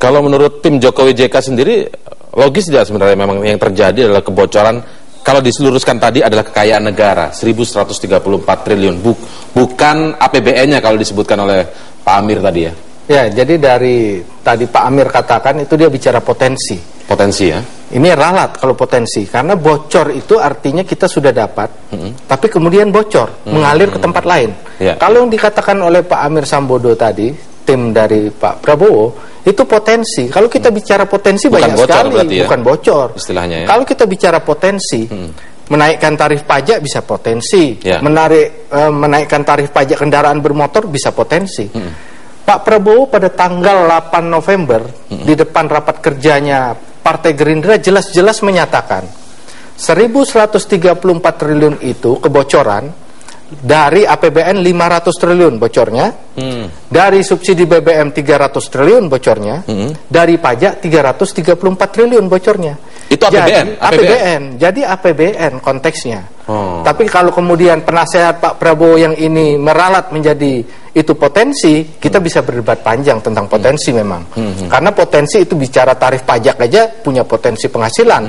Kalau menurut tim Jokowi JK sendiri, logis tidak sebenarnya memang yang terjadi adalah kebocoran, kalau diseluruskan tadi adalah kekayaan negara, 1.134 triliun, bukan APBN-nya kalau disebutkan oleh Pak Amir tadi ya? Ya, jadi dari tadi Pak Amir katakan itu dia bicara potensi. Potensi ya? Ini ralat kalau potensi, karena bocor itu artinya kita sudah dapat, tapi kemudian bocor, mengalir ke tempat lain. Ya. Kalau yang dikatakan oleh Pak Amir Sambodo tadi, tim dari Pak Prabowo, itu potensi. Kalau kita bicara potensi bukan banyak bocor sekali, ya? Bukan bocor. Istilahnya ya? Kalau kita bicara potensi, menaikkan tarif pajak bisa potensi, Ya. menaikkan tarif pajak kendaraan bermotor bisa potensi. Pak Prabowo pada tanggal 8 November di depan rapat kerjanya Partai Gerindra jelas-jelas menyatakan 1.134 triliun itu kebocoran dari APBN 500 triliun bocornya, dari subsidi BBM 300 triliun bocornya, dari pajak 334 triliun bocornya. Itu APBN? Jadi, APBN. Jadi APBN konteksnya. Tapi kalau kemudian penasehat Pak Prabowo yang ini meralat menjadi itu potensi, kita bisa berdebat panjang tentang potensi memang. Karena potensi itu bicara tarif pajak aja punya potensi penghasilan.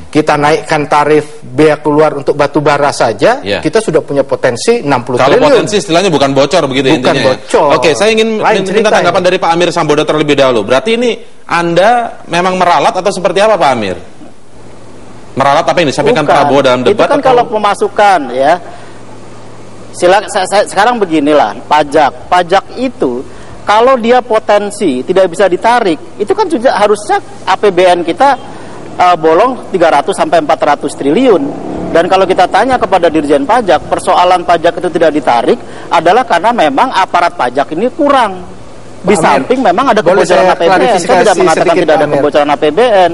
Kita naikkan tarif biaya keluar untuk batu bara saja, kita sudah punya potensi 60 kalau triliun. Kalau potensi istilahnya bukan bocor begitu bukan intinya. Bocor. Oke, saya ingin minta tanggapan dari Pak Amir Sambodo terlebih dahulu. Berarti ini Anda memang meralat atau seperti apa Pak Amir? Meralat apa yang disampaikan Prabowo dalam debat? Itu kan kalau pemasukan ya. Sekarang beginilah, pajak itu kalau dia potensi tidak bisa ditarik, itu kan juga harusnya APBN kita bolong 300 sampai 400 triliun. Dan kalau kita tanya kepada Dirjen Pajak, persoalan pajak itu tidak ditarik adalah karena memang aparat pajak ini kurang. Di samping memang ada kebocoran APBN. Saya tidak mengatakan tidak ada kebocoran APBN.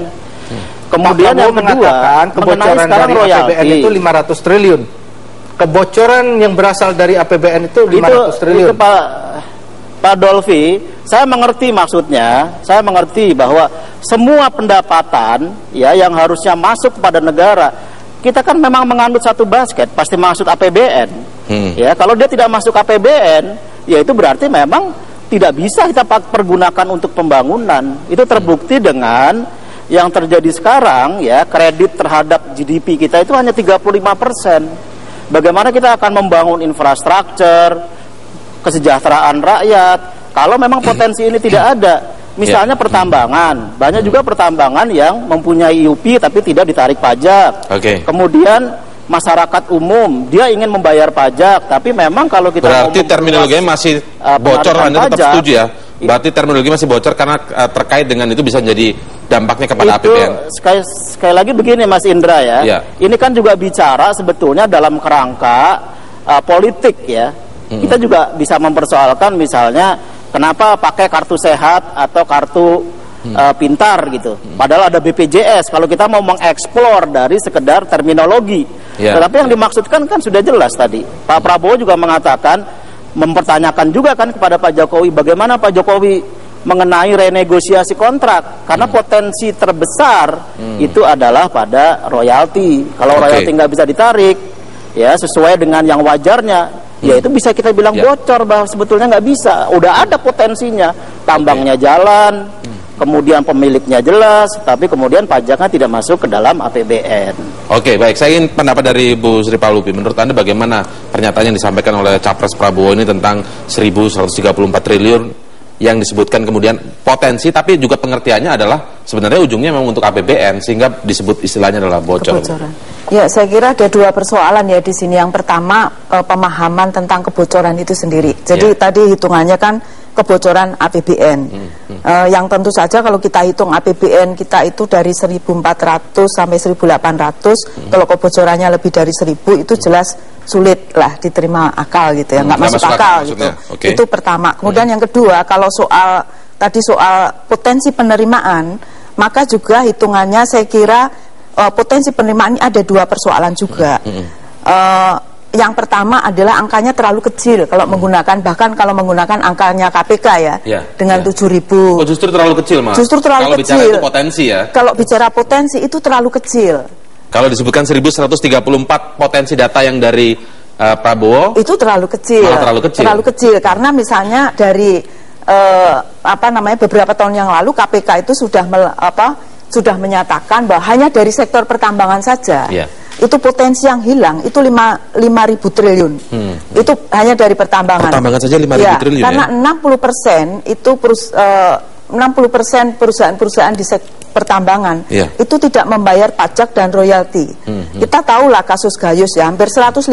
Kemudian yang kedua, kebocoran dari APBN itu 500 triliun. Kebocoran yang berasal dari APBN itu 500 triliun. Itu Pak Dolfi, saya mengerti maksudnya. Saya mengerti bahwa semua pendapatan ya yang harusnya masuk kepada negara, kita kan memang menganut satu basket, pasti masuk APBN. Ya, kalau dia tidak masuk APBN, ya itu berarti memang tidak bisa kita pergunakan untuk pembangunan. Itu terbukti dengan yang terjadi sekarang ya, kredit terhadap GDP kita itu hanya 35%. Bagaimana kita akan membangun infrastruktur, kesejahteraan rakyat kalau memang potensi ini tidak ada? Misalnya pertambangan, banyak juga pertambangan yang mempunyai IUP tapi tidak ditarik pajak. Kemudian masyarakat umum, dia ingin membayar pajak tapi memang kalau kita berarti terminologinya masih bocor, Anda tetap setuju ya? Berarti terminologi masih bocor karena terkait dengan itu bisa jadi dampaknya kepada APBN. Sekali lagi begini Mas Indra ya, ini kan juga bicara sebetulnya dalam kerangka politik ya. Kita juga bisa mempersoalkan misalnya kenapa pakai kartu sehat atau kartu pintar gitu. Padahal ada BPJS. Kalau kita mau mengeksplor dari sekedar terminologi, tetapi yang dimaksudkan kan sudah jelas tadi. Pak Prabowo juga mengatakan, mempertanyakan juga kan kepada Pak Jokowi, bagaimana Pak Jokowi mengenai renegosiasi kontrak, karena potensi terbesar itu adalah pada royalti. Kalau royalti nggak bisa ditarik ya sesuai dengan yang wajarnya, ya itu bisa kita bilang bocor, bahwa sebetulnya nggak bisa. Udah ada potensinya, tambangnya jalan, kemudian pemiliknya jelas, tapi kemudian pajaknya tidak masuk ke dalam APBN. Oke, baik. Saya ingin pendapat dari Bu Sri Palupi. Menurut Anda bagaimana pernyataan yang disampaikan oleh Capres Prabowo ini tentang 1.134 triliun yang disebutkan kemudian potensi, tapi juga pengertiannya adalah sebenarnya ujungnya memang untuk APBN, sehingga disebut istilahnya adalah bocor. Kebocoran. Ya, saya kira ada dua persoalan ya di sini. Yang pertama, pemahaman tentang kebocoran itu sendiri. Jadi tadi hitungannya kan kebocoran APBN. Yang tentu saja kalau kita hitung APBN kita itu dari 1.400 sampai 1.800, kalau kebocorannya lebih dari 1.000 itu jelas sulit lah diterima akal gitu ya, nggak masuk akal gitu. Itu pertama. Kemudian yang kedua, kalau soal potensi penerimaan, maka juga hitungannya saya kira potensi penerimaan ini ada dua persoalan juga. Yang pertama adalah angkanya terlalu kecil kalau menggunakan, bahkan kalau menggunakan angkanya KPK ya, dengan 7.000. Oh, justru terlalu kecil, Mas. Justru terlalu kecil. Bicara itu potensi ya. Kalau bicara potensi itu terlalu kecil. Kalau disebutkan 1.134 potensi data yang dari Prabowo, itu terlalu kecil. Terlalu kecil. Terlalu kecil karena misalnya dari beberapa tahun yang lalu KPK itu sudah menyatakan bahwa hanya dari sektor pertambangan saja itu potensi yang hilang itu 5.000 triliun. Itu hanya dari pertambangan. Pertambangan saja 5.000 triliun. Karena 60% itu 60% perusahaan-perusahaan di sektor pertambangan itu tidak membayar pajak dan royalti. Kita tahulah kasus Gayus ya, hampir 150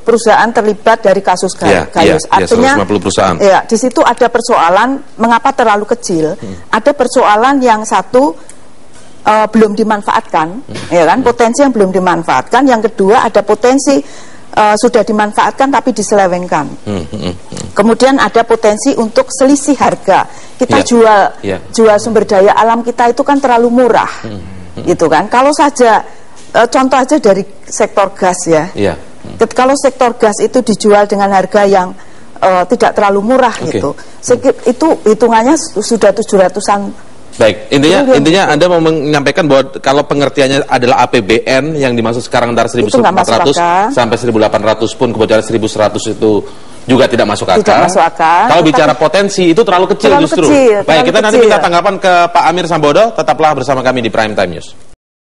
perusahaan terlibat dari kasus Gayus. Artinya, 150 perusahaan. Ya, di situ ada persoalan mengapa terlalu kecil. Ada persoalan yang satu belum dimanfaatkan, ya kan? Potensi yang belum dimanfaatkan. Yang kedua ada potensi sudah dimanfaatkan tapi diselewengkan. Kemudian ada potensi untuk selisih harga. Kita jual sumber daya alam kita itu kan terlalu murah, gitu kan? Kalau saja contoh aja dari sektor gas ya. Kalau sektor gas itu dijual dengan harga yang tidak terlalu murah gitu, itu hitungannya sudah 700-an. Baik, intinya Anda mau menyampaikan bahwa kalau pengertiannya adalah APBN yang dimaksud sekarang antara 1.400 sampai 1.800 pun kebocoran 1.100 itu juga tidak masuk akal. Tidak masuk akal. Kalau bicara potensi itu terlalu kecil justru. Baik, kita nanti minta tanggapan ke Pak Amir Sambodo. Tetaplah bersama kami di Prime Time News.